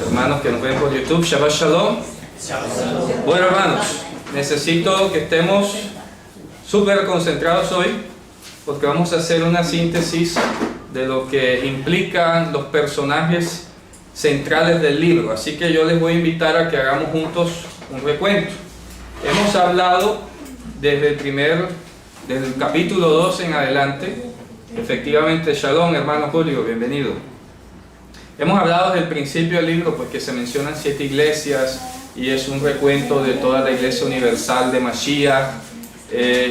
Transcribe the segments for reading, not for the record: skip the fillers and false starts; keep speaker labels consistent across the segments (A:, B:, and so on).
A: hermanos que nos ven por YouTube. Shabbat Shalom. Bueno, hermanos, necesito que estemos súper concentrados hoy, porque vamos a hacer una síntesis de lo que implican los personajes centrales del libro. Así que yo les voy a invitar a que hagamos juntos un recuento. Hemos hablado desde el capítulo 12 en adelante. Efectivamente, Shalom, hermano Julio, bienvenido. Hemos hablado desde el principio del libro, pues que se mencionan 7 iglesias y es un recuento de toda la iglesia universal de Mashiach.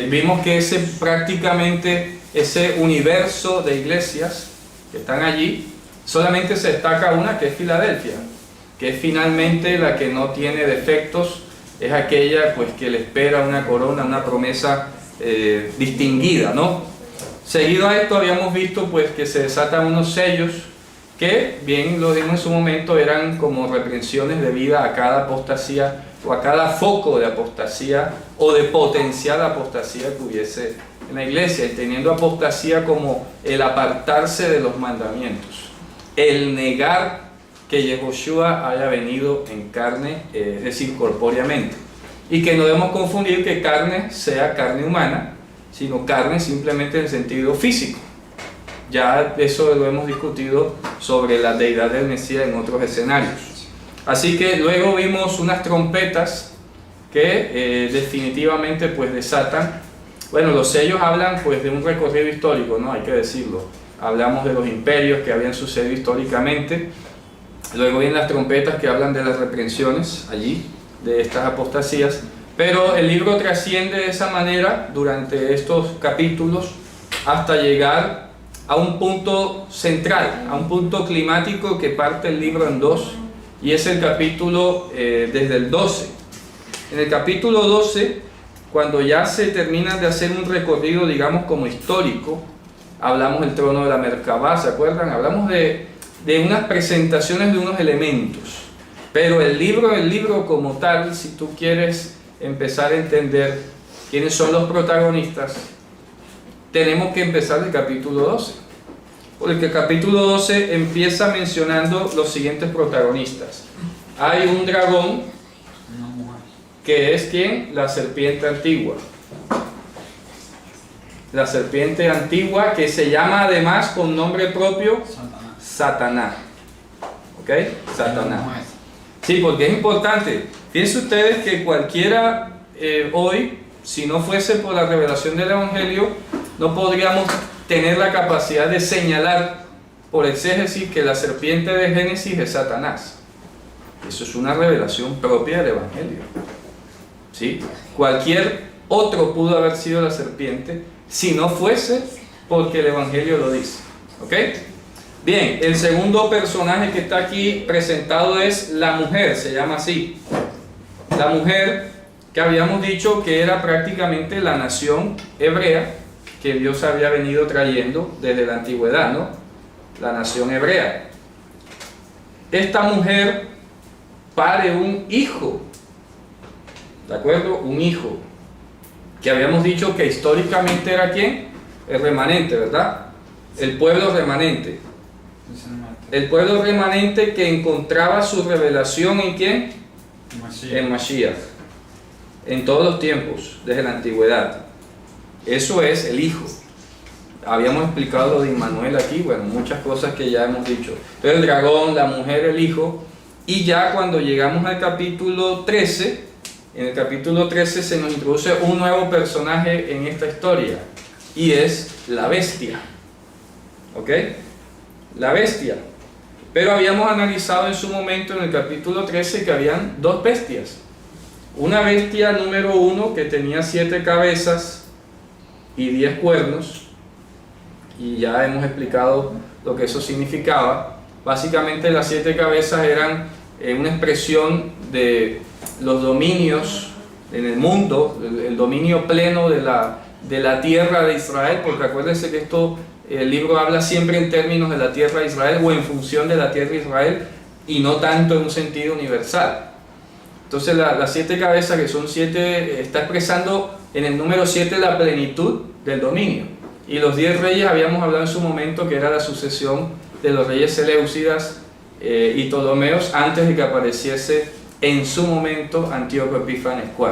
A: Vimos que prácticamente ese universo de iglesias que están allí, solamente se destaca una, que es Filadelfia, que es finalmente la que no tiene defectos, es aquella pues que le espera una corona, una promesa distinguida, ¿no? Seguido a esto habíamos visto pues que se desatan unos sellos que, bien lo dijimos en su momento, eran como reprensiones debidas a cada apostasía o a cada foco de apostasía o de potencial apostasía que hubiese en la iglesia, y teniendo apostasía como el apartarse de los mandamientos, el negar que Yehoshua haya venido en carne, es decir, corpóreamente, y que no debemos confundir que carne sea carne humana, sino carne simplemente en el sentido físico. Ya eso lo hemos discutido sobre la deidad del Mesías en otros escenarios. Así que luego vimos unas trompetas que definitivamente pues desatan. Bueno, los sellos hablan pues de un recorrido histórico, ¿no? Hay que decirlo. Hablamos de los imperios que habían sucedido históricamente. Luego vienen las trompetas que hablan de las reprensiones allí, de estas apostasías. Pero el libro trasciende de esa manera durante estos capítulos hasta llegar a un punto central, a un punto climático que parte el libro en dos, y es el capítulo desde el 12. En el capítulo 12, cuando ya se termina de hacer un recorrido, digamos, como histórico, hablamos del trono de la Merkabá, ¿se acuerdan? Hablamos de unas presentaciones de unos elementos, pero el libro como tal, si tú quieres empezar a entender quiénes son los protagonistas, tenemos que empezar del capítulo 12, porque el capítulo 12 empieza mencionando los siguientes protagonistas. Hay un dragón, que es ¿quién? La serpiente antigua. La serpiente antigua, que se llama además con nombre propio Satanás. ¿Ok? Satanás. Sí, porque es importante. Fíjense ustedes que cualquiera hoy, si no fuese por la revelación del Evangelio, no podríamos tener la capacidad de señalar por exégesis que la serpiente de Génesis es Satanás. Eso es una revelación propia del Evangelio. ¿Sí? Cualquier otro pudo haber sido la serpiente si no fuese porque el Evangelio lo dice. ¿Ok? Bien, el segundo personaje que está aquí presentado es la mujer, se llama así. La mujer que habíamos dicho que era prácticamente la nación hebrea que Dios había venido trayendo desde la antigüedad, ¿no? La nación hebrea. Esta mujer pare un hijo, ¿de acuerdo? Un hijo, que habíamos dicho que históricamente era ¿quién? El remanente, ¿verdad? El pueblo remanente. El pueblo remanente que encontraba su revelación ¿en quién? En Mashiach. En todos los tiempos, desde la antigüedad. Eso es el hijo. Habíamos explicado lo de Immanuel aquí, bueno, muchas cosas que ya hemos dicho. Entonces el dragón, la mujer, el hijo. Y ya cuando llegamos al capítulo 13, en el capítulo 13 se nos introduce un nuevo personaje en esta historia, y es la bestia. ¿Ok? La bestia. Pero habíamos analizado en su momento en el capítulo 13 que habían dos bestias. Una bestia número 1 que tenía 7 cabezas y 10 cuernos, y ya hemos explicado lo que eso significaba. Básicamente las 7 cabezas eran una expresión de los dominios en el mundo, el dominio pleno de la tierra de Israel, porque acuérdense que el libro habla siempre en términos de la tierra de Israel o en función de la tierra de Israel, y no tanto en un sentido universal. Entonces las 7 cabezas, que son 7, está expresando en el número 7 la plenitud del dominio. Y los 10 reyes habíamos hablado en su momento que era la sucesión de los reyes seleucidas y Ptolomeos antes de que apareciese en su momento Antíoco Epífanes IV.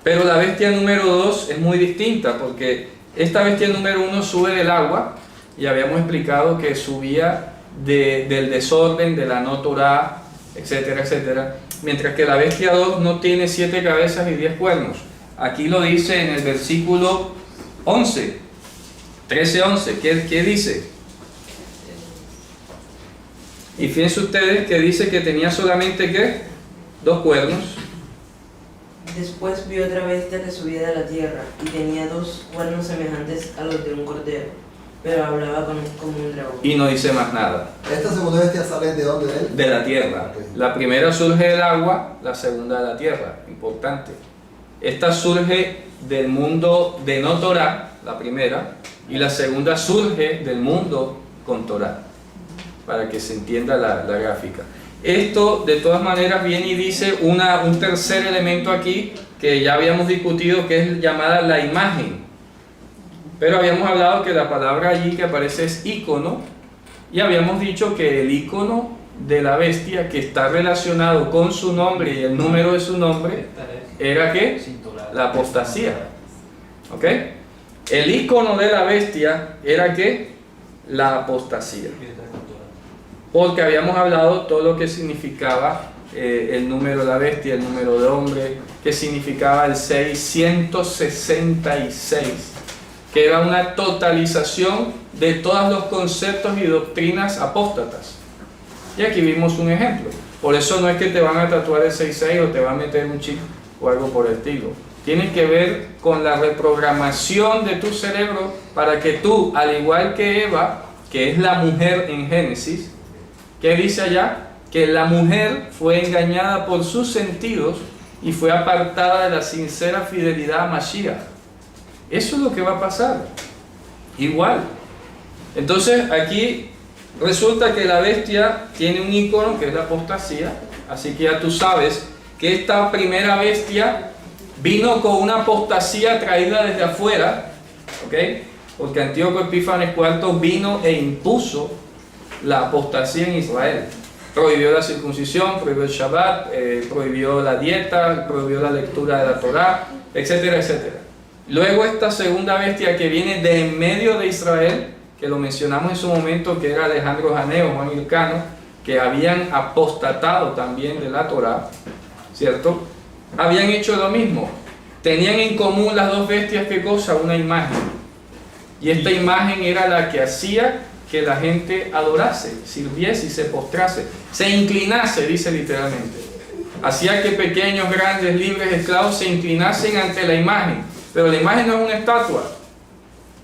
A: Pero la bestia número 2 es muy distinta, porque esta bestia número 1 sube del agua, y habíamos explicado que subía del desorden, de la no Torá, etcétera, etcétera, mientras que la bestia 2 no tiene 7 cabezas y 10 cuernos. Aquí lo dice en el versículo 11, 13-11, ¿qué dice? Y fíjense ustedes que dice que tenía solamente, ¿qué? 2 cuernos.
B: Después vi otra bestia que subía de la tierra y tenía 2 cuernos semejantes a los de un cordero, pero hablaba como un dragón.
A: Y no dice más nada.
C: ¿Esta segunda bestia sale de dónde? ¿De él?
A: De la tierra. La primera surge del agua, la segunda de la tierra. Importante. Esta surge del mundo de no Torá, la primera, y la segunda surge del mundo con Torá, para que se entienda la gráfica. Esto de todas maneras viene y dice un tercer elemento aquí que ya habíamos discutido, que es llamada la imagen. Pero habíamos hablado que la palabra allí que aparece es ícono, y habíamos dicho que el ícono de la bestia que está relacionado con su nombre y el número de su nombre era ¿qué? La apostasía. ¿Ok? El ícono de la bestia era ¿qué? La apostasía. Porque habíamos hablado todo lo que significaba el número de la bestia, el número de hombre, que significaba el 666, que era una totalización de todos los conceptos y doctrinas apóstatas. Y aquí vimos un ejemplo. Por eso no es que te van a tatuar el 66 o te van a meter un chip o algo por el estilo. Tiene que ver con la reprogramación de tu cerebro para que tú, al igual que Eva, que es la mujer en Génesis, ¿qué dice allá? Que la mujer fue engañada por sus sentidos y fue apartada de la sincera fidelidad a Mashiach. Eso es lo que va a pasar. Igual. Entonces aquí resulta que la bestia tiene un ícono que es la apostasía. Así que ya tú sabes que esta primera bestia vino con una apostasía traída desde afuera, ¿ok? Porque Antíoco Epífanes IV vino e impuso la apostasía en Israel. Prohibió la circuncisión, prohibió el Shabbat, prohibió la dieta, prohibió la lectura de la Torá, etcétera, etcétera. Luego esta segunda bestia que viene de en medio de Israel, que lo mencionamos en su momento, que era Alejandro Janeo, Juan Ilcano, que habían apostatado también de la Torá, ¿cierto? Habían hecho lo mismo. Tenían en común las dos bestias, ¿qué cosa? Una imagen. Y esta imagen era la que hacía que la gente adorase, sirviese y se postrase, se inclinase, dice literalmente. Hacía que pequeños, grandes, libres, esclavos se inclinasen ante la imagen. Pero la imagen no es una estatua.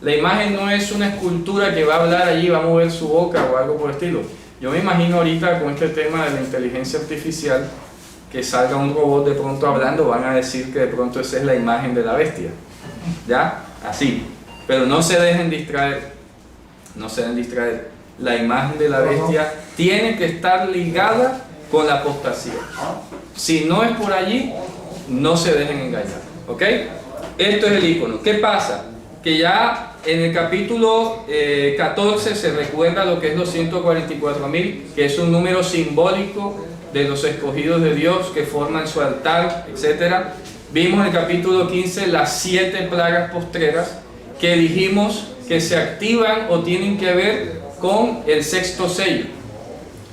A: La imagen no es una escultura que va a hablar allí, va a mover su boca o algo por el estilo. Yo me imagino ahorita con este tema de la inteligencia artificial, que salga un robot de pronto hablando, van a decir que de pronto esa es la imagen de la bestia. ¿Ya? Así. Pero no se dejen distraer. No se dejen distraer. La imagen de la bestia tiene que estar ligada con la apostasía. Si no es por allí, no se dejen engañar. ¿Ok? Esto es el icono. ¿Qué pasa? Que ya en el capítulo 14 se recuerda lo que es los 144.000, que es un número simbólico de los escogidos de Dios que forman su altar, etc. Vimos en el capítulo 15 las 7 plagas postreras que dijimos que se activan o tienen que ver con el sexto sello.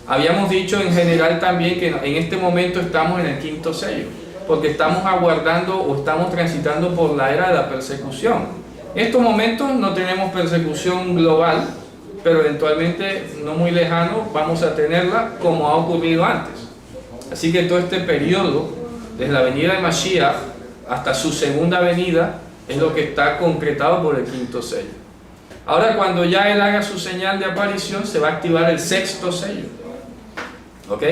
A: Habíamos dicho en general también que en este momento estamos en el quinto sello, porque estamos aguardando o estamos transitando por la era de la persecución. En estos momentos no tenemos persecución global, pero eventualmente, no muy lejano, vamos a tenerla como ha ocurrido antes. Así que todo este periodo, desde la venida de Mashiach hasta su segunda venida, es lo que está concretado por el quinto sello. Ahora, cuando ya él haga su señal de aparición, se va a activar el sexto sello. ¿Ok?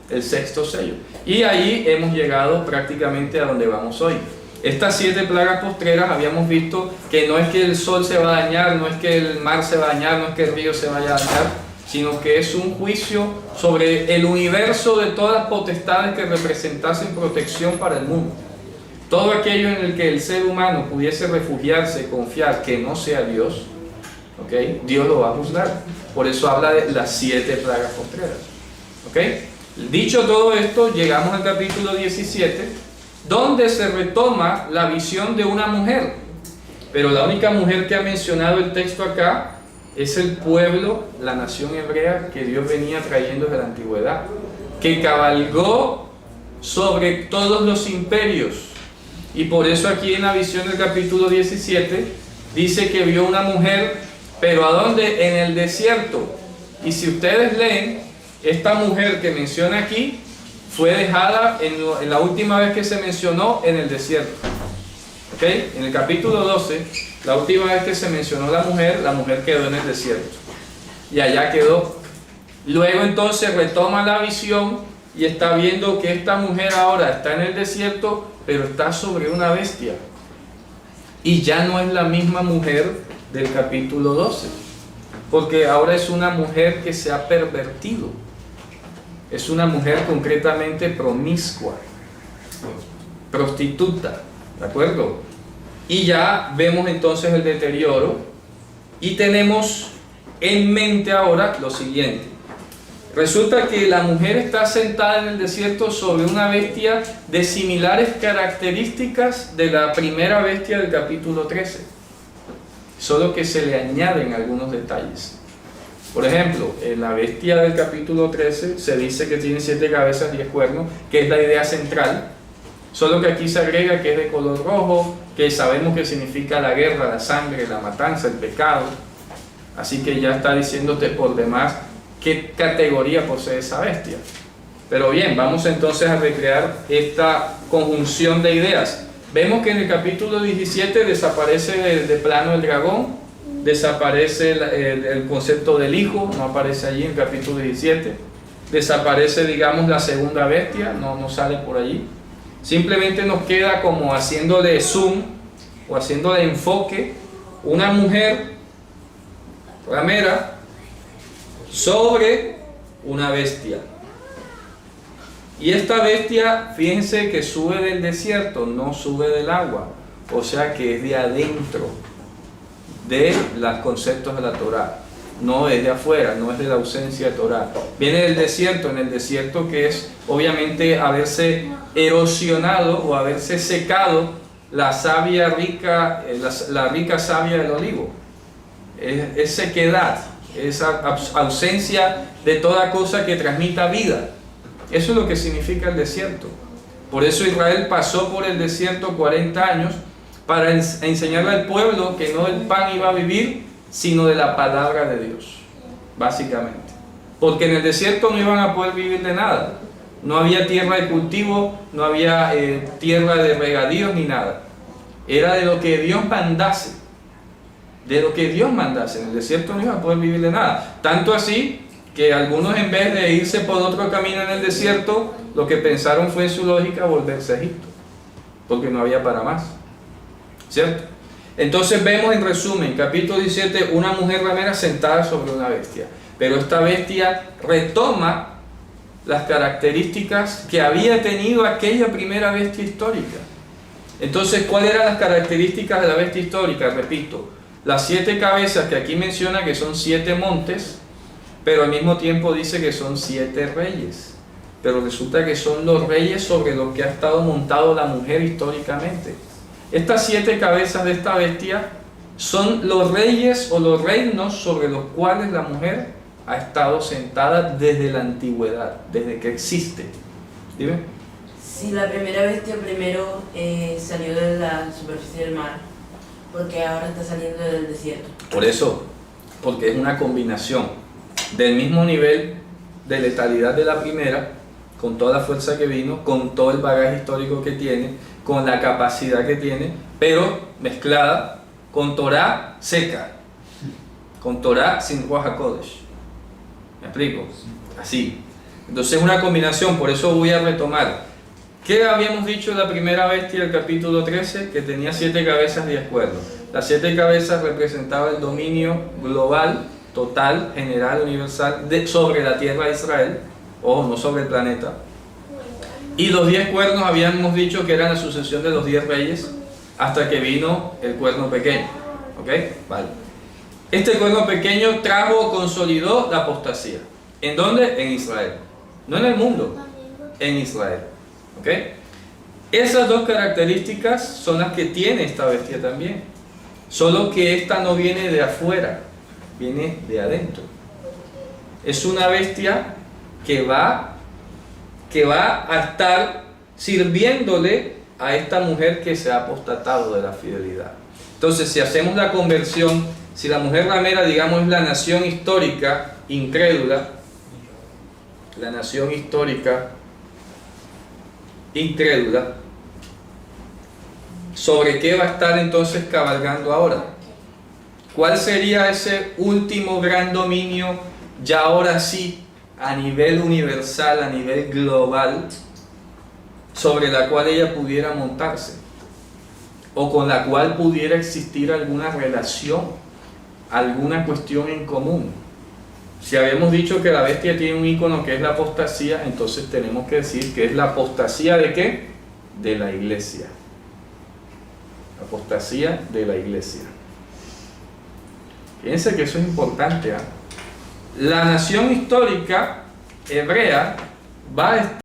A: El sexto sello. Y ahí hemos llegado prácticamente a donde vamos hoy. Estas 7 plagas postreras habíamos visto que no es que el sol se va a dañar, no es que el mar se va a dañar, no es que el río se vaya a dañar, sino que es un juicio sobre el universo de todas las potestades que representasen protección para el mundo. Todo aquello en el que el ser humano pudiese refugiarse, confiar, que no sea Dios, ¿okay? Dios lo va a juzgar. Por eso habla de las 7 plagas postreras. ¿Ok? Dicho todo esto, llegamos al capítulo 17, donde se retoma la visión de una mujer. Pero la única mujer que ha mencionado el texto acá es el pueblo, la nación hebrea que Dios venía trayendo desde la antigüedad, que cabalgó sobre todos los imperios. Y por eso aquí en la visión del capítulo 17 dice que vio una mujer, pero ¿a dónde? En el desierto. Y si ustedes leen, esta mujer que menciona aquí fue dejada en la última vez que se mencionó en el desierto. ¿Ok? En el capítulo 12, la última vez que se mencionó la mujer quedó en el desierto. Y allá quedó. Luego entonces retoma la visión y está viendo que esta mujer ahora está en el desierto, pero está sobre una bestia. Y ya no es la misma mujer del capítulo 12, porque ahora es una mujer que se ha pervertido. Es una mujer concretamente promiscua, prostituta, ¿de acuerdo? Y ya vemos entonces el deterioro y tenemos en mente ahora lo siguiente. Resulta que la mujer está sentada en el desierto sobre una bestia de similares características de la primera bestia del capítulo 13, solo que se le añaden algunos detalles. Por ejemplo, en la bestia del capítulo 13 se dice que tiene 7 cabezas y 10 cuernos, que es la idea central, solo que aquí se agrega que es de color rojo, que sabemos que significa la guerra, la sangre, la matanza, el pecado. Así que ya está diciéndote por demás qué categoría posee esa bestia. Pero bien, vamos entonces a recrear esta conjunción de ideas. Vemos que en el capítulo 17 desaparece de plano el dragón, desaparece el concepto del hijo, no aparece allí en el capítulo 17, desaparece, digamos, la segunda bestia, no sale por allí. Simplemente nos queda como haciéndole zoom o haciéndole enfoque una mujer ramera sobre una bestia. Y esta bestia, fíjense que sube del desierto, no sube del agua, o sea que es de adentro de los conceptos de la Torá, no es de afuera, no es de la ausencia de Torá. Viene del desierto, en el desierto que es obviamente haberse erosionado o haberse secado la savia rica, la rica savia del olivo. Es sequedad, es ausencia de toda cosa que transmita vida. Eso es lo que significa el desierto. Por eso Israel pasó por el desierto 40 años para enseñarle al pueblo que no del pan iba a vivir, sino de la palabra de Dios, básicamente. Porque en el desierto no iban a poder vivir de nada. No había tierra de cultivo, no había tierra de regadíos ni nada. Era de lo que Dios mandase. De lo que Dios mandase. En el desierto no iban a poder vivir de nada. Tanto así que algunos, en vez de irse por otro camino en el desierto, lo que pensaron fue en su lógica volverse a Egipto, porque no había para más. ¿Cierto? Entonces vemos en resumen, capítulo 17, una mujer ramera sentada sobre una bestia. Pero esta bestia retoma las características que había tenido aquella primera bestia histórica. Entonces, ¿cuáles eran las características de la bestia histórica? Repito, las 7 cabezas que aquí menciona que son 7 montes, pero al mismo tiempo dice que son 7 reyes. Pero resulta que son los reyes sobre los que ha estado montado la mujer históricamente. Estas 7 cabezas de esta bestia son los reyes o los reinos sobre los cuales la mujer ha estado sentada desde la antigüedad, desde que existe. Dime.
B: Si la primera bestia primero salió de la superficie del mar, porque ahora está saliendo del desierto.
A: Por eso, porque es una combinación del mismo nivel de letalidad de la primera, con toda la fuerza que vino, con todo el bagaje histórico que tiene, con la capacidad que tiene, pero mezclada con Torah seca, con Torah sin Ruach HaKodesh. ¿Me explico? Así. Entonces es una combinación, por eso voy a retomar. ¿Qué habíamos dicho de la primera bestia del capítulo 13? Que tenía 7 cabezas y 10 cuernos. Las 7 cabezas representaban el dominio global, total, general, universal, sobre la tierra de Israel, ojo, no sobre el planeta. Y los 10 cuernos habíamos dicho que eran la sucesión de los 10 reyes, hasta que vino el cuerno pequeño. ¿Ok? Vale. Este cuerno pequeño trajo o consolidó la apostasía. ¿En dónde? En Israel. no en el mundo, en Israel. ¿Ok? Esas dos características son las que tiene esta bestia también. Solo que esta no viene de afuera, viene de adentro. Es una bestia que va a estar sirviéndole a esta mujer que se ha apostatado de la fidelidad. Entonces, si hacemos la conversión, si la mujer ramera, digamos, es la nación histórica incrédula, la nación histórica incrédula, ¿sobre qué va a estar entonces cabalgando ahora? ¿Cuál sería ese último gran dominio, ya ahora sí, a nivel universal, a nivel global, sobre la cual ella pudiera montarse? O con la cual pudiera existir alguna relación, alguna cuestión en común. Si habíamos dicho que la bestia tiene un icono que es la apostasía, entonces tenemos que decir que es la apostasía ¿de qué? De la iglesia. Apostasía de la iglesia. Fíjense que eso es importante, ¿eh? La nación histórica hebrea va a estar